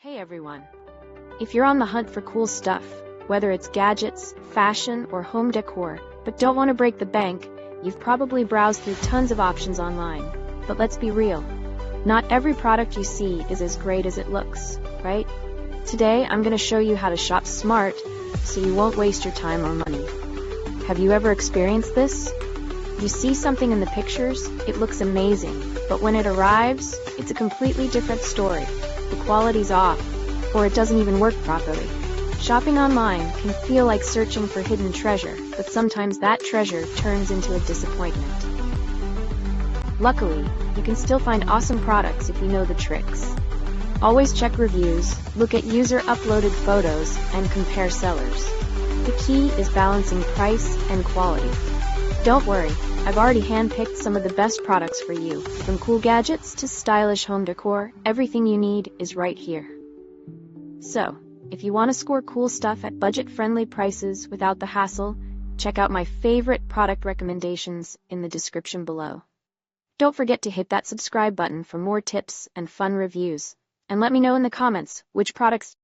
Hey everyone! If you're on the hunt for cool stuff, whether it's gadgets, fashion, or home decor, but don't want to break the bank, you've probably browsed through tons of options online. But let's be real, not every product you see is as great as it looks, right? Today I'm going to show you how to shop smart so you won't waste your time or money. Have you ever experienced this? You see something in the pictures, it looks amazing, but when it arrives, it's a completely different story. The quality's off, or it doesn't even work properly. Shopping online can feel like searching for hidden treasure, but sometimes that treasure turns into a disappointment. Luckily, you can still find awesome products if you know the tricks. Always check reviews, look at user-uploaded photos, and compare sellers. The key is balancing price and quality. Don't worry, I've already handpicked some of the best products for you. From cool gadgets to stylish home decor, everything you need is right here. So, if you want to score cool stuff at budget-friendly prices without the hassle, check out my favorite product recommendations in the description below. Don't forget to hit that subscribe button for more tips and fun reviews. And let me know in the comments which products